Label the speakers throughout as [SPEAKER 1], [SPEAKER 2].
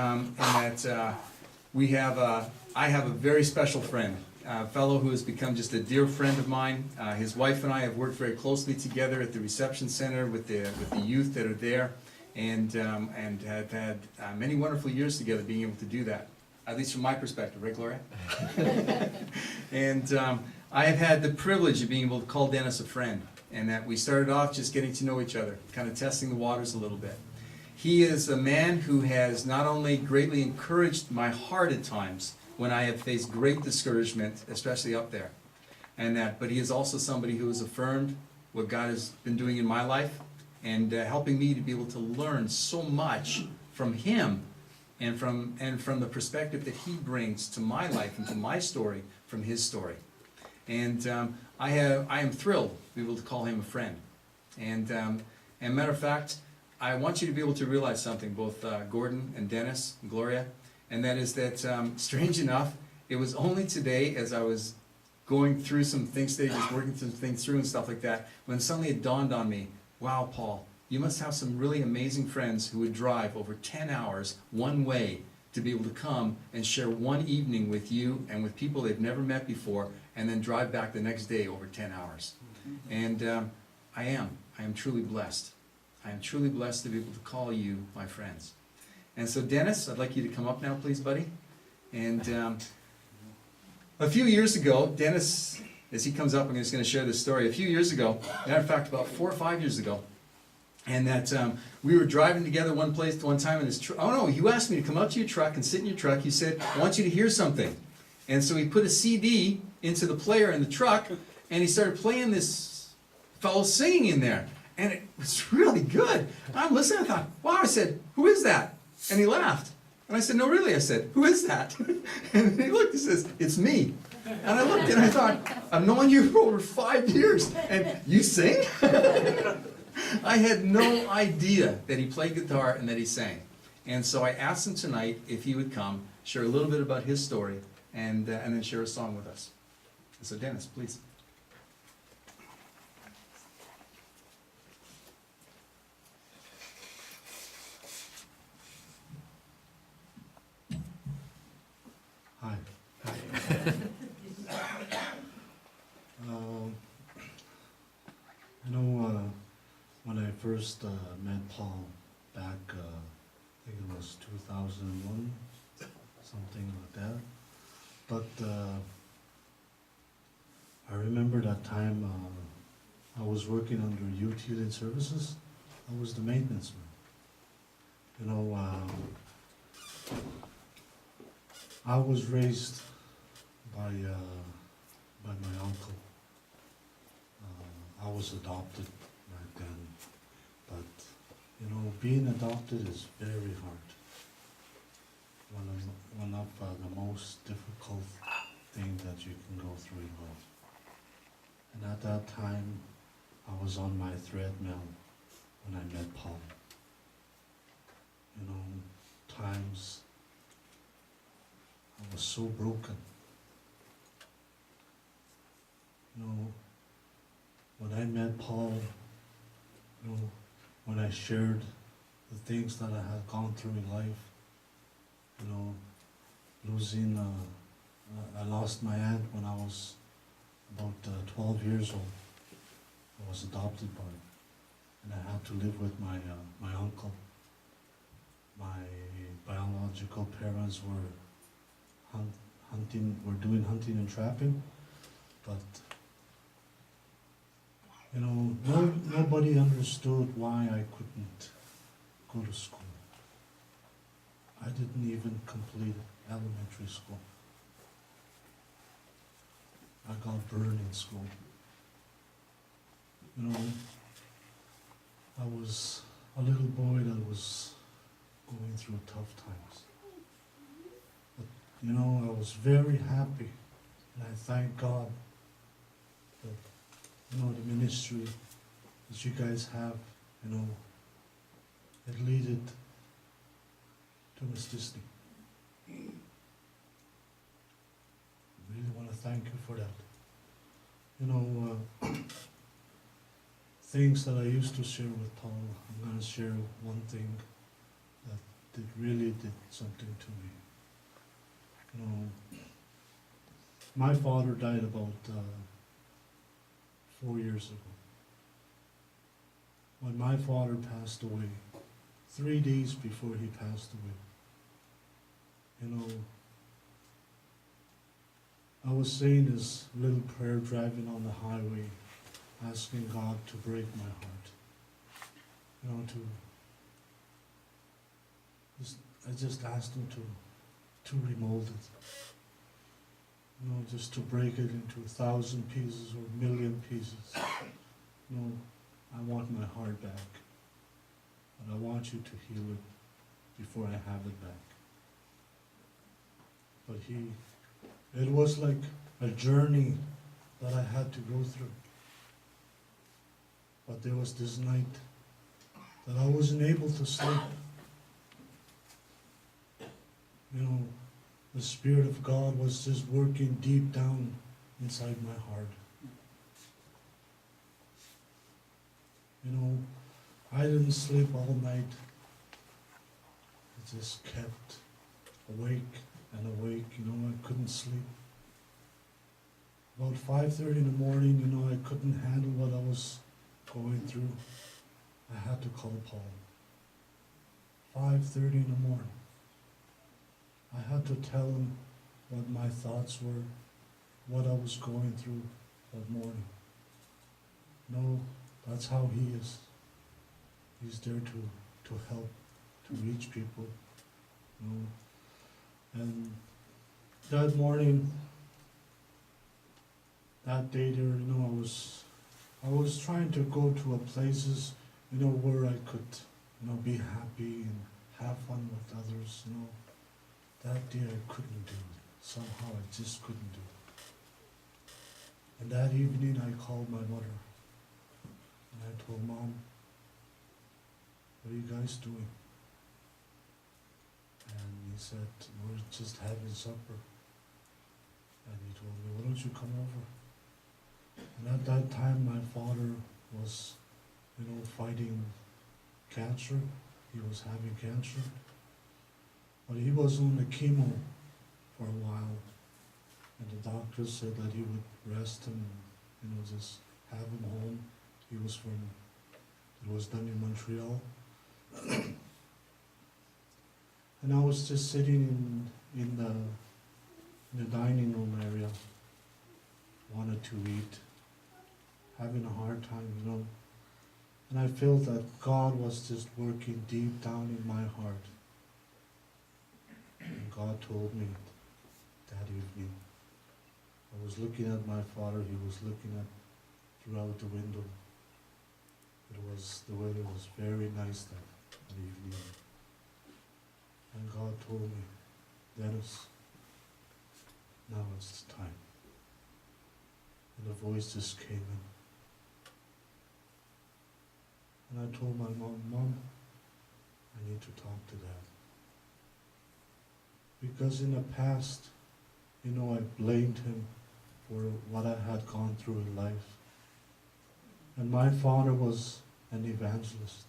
[SPEAKER 1] and that I have a very special friend, a fellow who has become just a dear friend of mine. His wife and I have worked very closely together at the reception center with the youth that are there, and have had many wonderful years together being able to do that, at least from my perspective, right, Gloria? And I have had the privilege of being able to call Dennis a friend, and that we started off just getting to know each other, kind of testing the waters a little bit. He is a man who has not only greatly encouraged my heart at times when I have faced great discouragement, especially up there, but he is also somebody who has affirmed what God has been doing in my life, and helping me to be able to learn so much from him, and from the perspective that he brings to my life and to my story from his story. And I am thrilled to be able to call him a friend. And matter of fact, I want you to be able to realize something, both Gordon and Dennis and Gloria, and that is that, strange enough, it was only today, as I was going through some things today, just working some things through and stuff like that, when suddenly it dawned on me, wow, Paul, you must have some really amazing friends who would drive over 10 hours one way to be able to come and share one evening with you and with people they've never met before, and then drive back the next day over 10 hours. And I am truly blessed. I am truly blessed to be able to call you my friends. And so Dennis, I'd like you to come up now, please, buddy. And a few years ago, Dennis, as he comes up, I'm just going to share this story. A few years ago, matter of fact, about 4 or 5 years ago, and that we were driving together one time in his truck. Oh no, you asked me to come out to your truck and sit in your truck. You said, I want you to hear something. And so he put a CD into the player in the truck, and he started playing this fellow singing in there. And it was really good. I'm listening, I thought, wow, I said, who is that? And he laughed. And I said, no, really, I said, who is that? And he looked, he says, it's me. And I looked and I thought, I've known you for over 5 years, and you sing? I had no idea that he played guitar and that he sang. And so I asked him tonight if he would come, share a little bit about his story, and then share a song with us. So Dennis, please.
[SPEAKER 2] Hi. When I first met Paul back, I think it was 2001, something like that. But I remember that time I was working under Youth Healing Services. I was the maintenance man. I was raised by my uncle. I was adopted back then, but being adopted is very hard. One of the most difficult things that you can go through in life. And at that time, I was on my treadmill when I met Paul. Times I was so broken. When I met Paul, when I shared the things that I had gone through in life, I lost my aunt when I was about 12 years old. I was adopted by her, and I had to live with my uncle. My biological parents were doing hunting and trapping, but nobody understood why I couldn't go to school. I didn't even complete elementary school. I got burned in school. I was a little boy that was going through tough times. But, I was very happy, and I thank God that, the ministry that you guys have, it leaded to Miss Disney. I really want to thank you for that. Things that I used to share with Paul, I'm going to share one thing that really did something to me. You know, my father died about 4 years ago. When my father passed away, 3 days before he passed away, you know, I was saying this little prayer driving on the highway, asking God to break my heart. You know, I just asked him to remold it. You know, just to break it into 1,000 pieces or 1,000,000 pieces. You know, I want my heart back. But I want you to heal it before I have it back. But it was like a journey that I had to go through. But there was this night that I wasn't able to sleep. You know, the Spirit of God was just working deep down inside my heart. You know, I didn't sleep all night. I just kept awake and awake, you know, I couldn't sleep. About 5:30 in the morning, you know, I couldn't handle what I was going through. I had to call Paul. 5:30 in the morning. I had to tell him what my thoughts were, what I was going through that morning. No, that's how he is. He's there to help, to reach people. You know. And that morning, that day there, you know, I was trying to go to a places, you know, where I could, you know, be happy and have fun with others, you know. That day I couldn't do it. Somehow I just couldn't do it. And that evening I called my mother and I told Mom, what are you guys doing? And he said, we're just having supper. And he told me, why don't you come over? And at that time my father was, you know, fighting cancer. He was having cancer. But he was on the chemo for a while, and the doctor said that he would rest him, you know, just have him home. It was done in Montreal. And I was just sitting in the dining room area, wanted to eat, having a hard time, you know. And I felt that God was just working deep down in my heart. And God told me that evening. I was looking at my father, he was looking at throughout the window. The weather was very nice that evening. And God told me, Dennis, now it's time. And the voice just came in. And I told my Mom, I need to talk to Dad. Because in the past, you know, I blamed him for what I had gone through in life. And my father was an evangelist.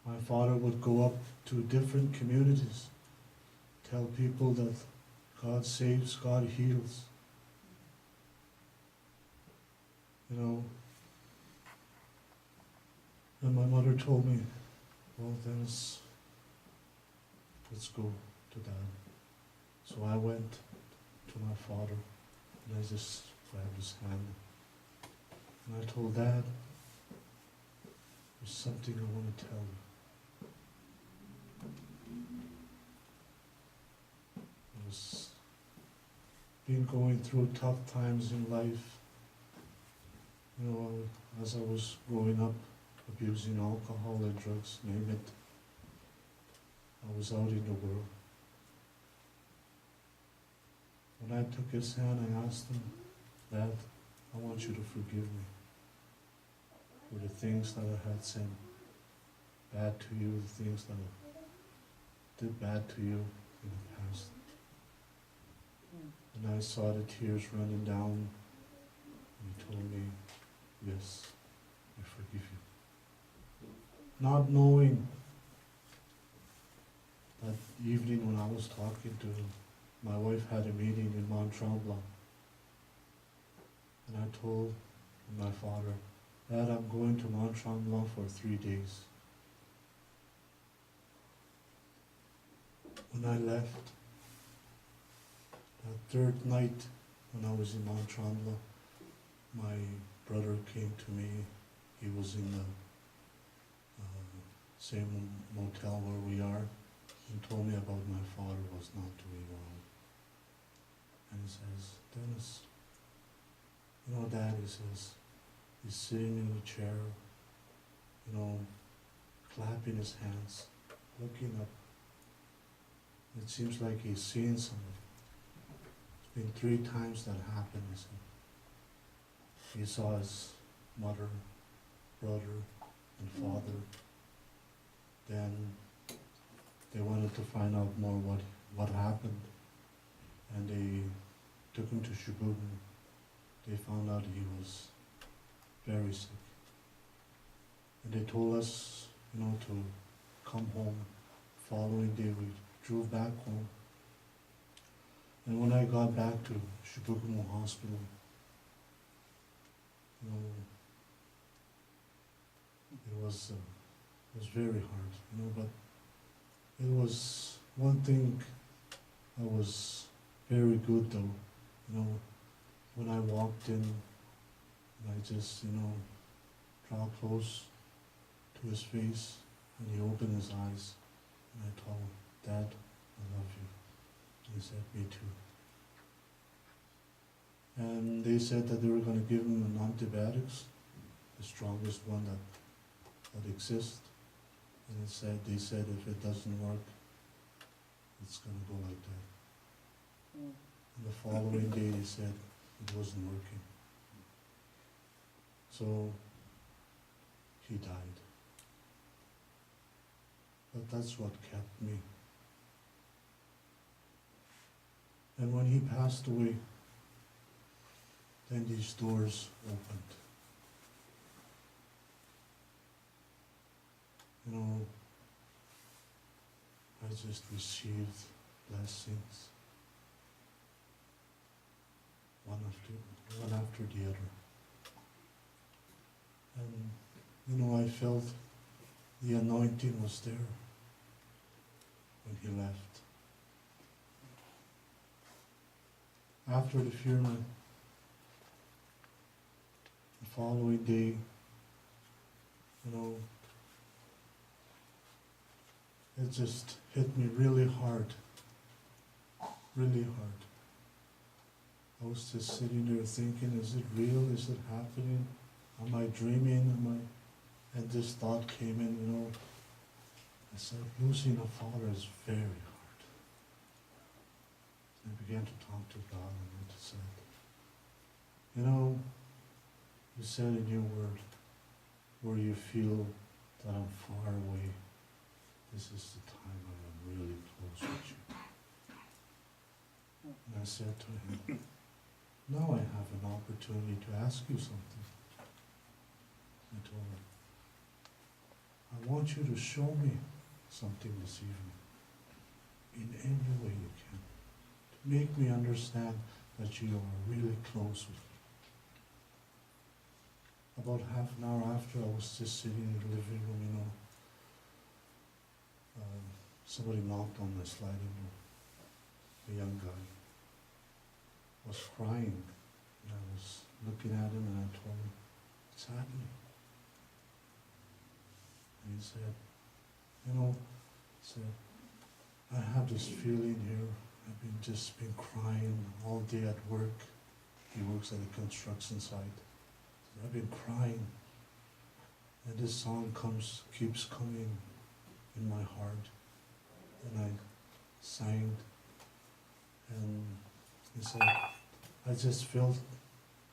[SPEAKER 2] My father would go up to different communities, tell people that God saves, God heals. You know, and my mother told me, well, Dennis, let's go to Dad. So I went to my father and I just grabbed his hand and I told Dad, there's something I want to tell you. I was been going through tough times in life. You know, as I was growing up, abusing alcohol and drugs, name it. I was out in the world. When I took his hand, I asked him, Dad, I want you to forgive me for the things that I had said bad to you, the things that I did bad to you in the past. And I saw the tears running down, and he told me, yes, I forgive you. Not knowing that evening when I was talking to him, my wife had a meeting in Mont Tremblant. And I told my father, Dad, I'm going to Mont Tremblant for 3 days. When I left, that third night when I was in Mont Tremblant, my brother came to me. He was in the same motel where we are, and told me about my father was not doing well. And he says, Dennis, you know, Dad, he says, he's sitting in a chair, you know, clapping his hands, looking up. It seems like he's seeing something. It's been 3 times that happened, he said. He saw his mother, brother, and father. Then they wanted to find out more what happened, and they took him to Sheboygan. They found out he was very sick, and they told us, you know, to come home. Following day, we drove back home, and when I got back to Sheboygan Hospital, you know, it was very hard, you know, but it was one thing that was very good though, you know, when I walked in, I just, you know, draw close to his face, and he opened his eyes, and I told him, Dad, I love you. And he said, me too. And they said that they were going to give him an antibiotics, the strongest one that exists. And they said if it doesn't work, it's going to go like that. And the following day they said it wasn't working. So he died. But that's what kept me. And when he passed away, then these doors opened. You know, I just received blessings, one after the other. And, you know, I felt the anointing was there when he left. After the funeral, the following day, you know, it just hit me really hard, really hard. I was just sitting there thinking, is it real? Is it happening? Am I dreaming? And this thought came in, you know. I said, losing a father is very hard. I began to talk to God, and I just said, you know, you said in your word, where you feel that I'm far away, this is the time I am really close with you. And I said to him, now I have an opportunity to ask you something. I told him, I want you to show me something this evening, in any way you can, to make me understand that you are really close with me. About half an hour after, I was just sitting in the living room, you know. Somebody knocked on my sliding door. A young guy was crying, and I was looking at him, and I told him, what's happening? And he said, you know, I have this feeling here. I've been crying all day at work. He works at a construction site. I've been crying, and this song keeps coming in my heart, and I sang, and he said, I just felt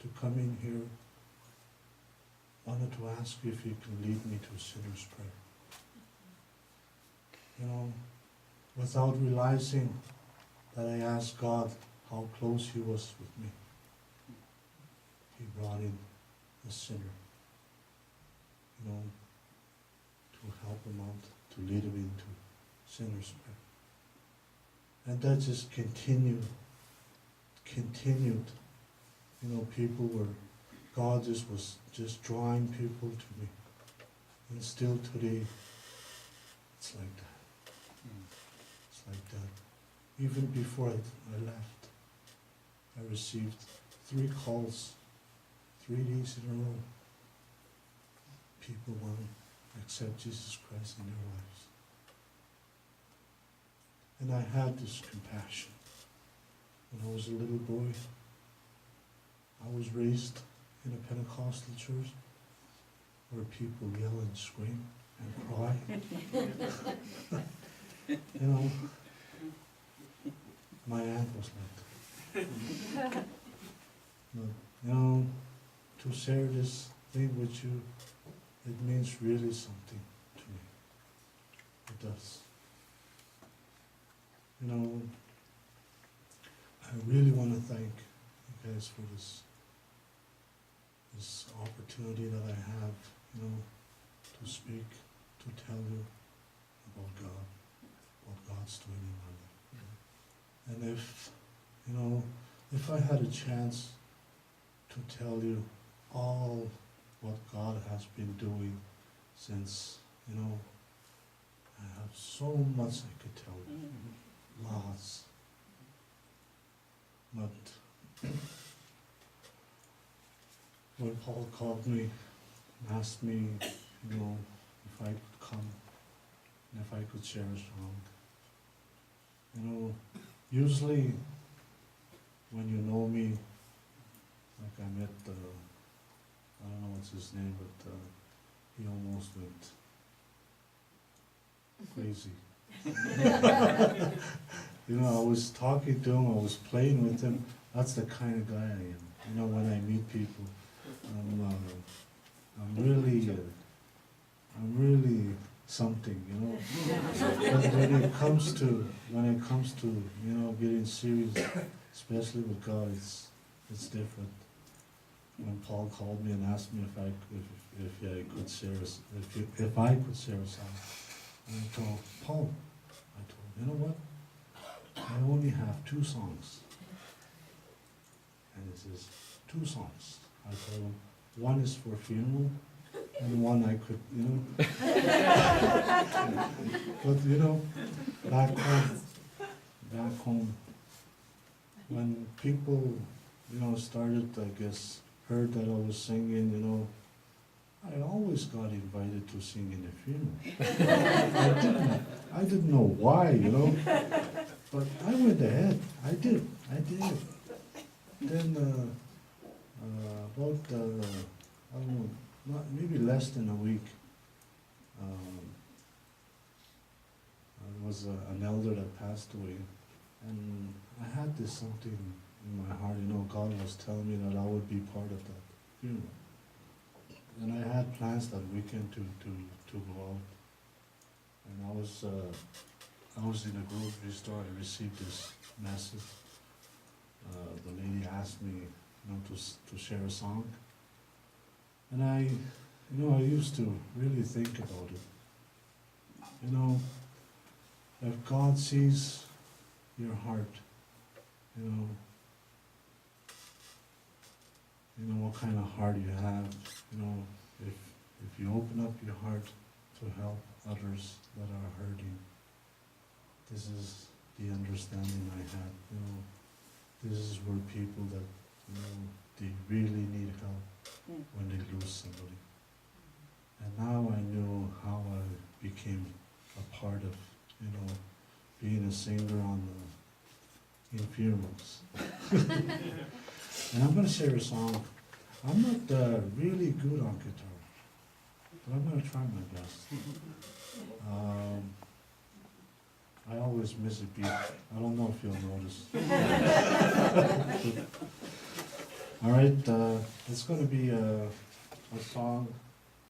[SPEAKER 2] to come in here, wanted to ask you if you can lead me to a sinner's prayer. You know, without realizing that I asked God how close He was with me, He brought in a sinner, you know, to help him out, to lead him into sinner's prayer. And that just continued. You know, people were, God just was just drawing people to me. And still today, it's like that. It's like that. Even before I left, I received 3 calls, 3 days in a row. People want to accept Jesus Christ in their lives. And I had this compassion. When I was a little boy, I was raised in a Pentecostal church where people yell and scream and cry. You know, my aunt was like that. But, you know, to share this thing with you, it means really something to me. It does. You know, I really want to thank you guys for this opportunity that I have, you know, to speak, to tell you about God, what God's doing in my life. And if, you know, if I had a chance to tell you all what God has been doing since, you know, I have so much I could tell you. Lots. But when Paul called me and asked me, you know, if I could come and if I could share a song, you know, usually when you know me, like I met, I don't know what's his name, but he almost went crazy. You know, I was talking to him, I was playing with him. That's the kind of guy I am. You know, when I meet people, I'm really something. You know. But when it comes to you know, getting serious, especially with God, it's different. When Paul called me and asked me if I could share a song, and I told Paul, you know what? I only have 2 songs. And it says, 2 songs. I told him, one is for funeral, and one I could, you know. But you know, back home, when people, you know, started, I guess, heard that I was singing, you know, I always got invited to sing in the funeral. I didn't know why, you know, but I went ahead. I did. Then about I don't know, maybe less than a week, there was an elder that passed away, and I had this something in my heart. You know, God was telling me that I would be part of that funeral. And I had plans that weekend to go out. And I was in a grocery store. I received this message. The lady asked me, you know, to share a song. And I used to really think about it. You know, if God sees your heart, you know what kind of heart you have, you know, if you open up your heart to help others that are hurting. This is the understanding I had, you know. This is where people that, you know, they really need help when they lose somebody. And now I knew how I became a part of, you know, being a singer in funerals. And I'm going to share a song. I'm not really good on guitar, but I'm going to try my best. I always miss a beat. I don't know if you'll notice. All right, it's going to be a song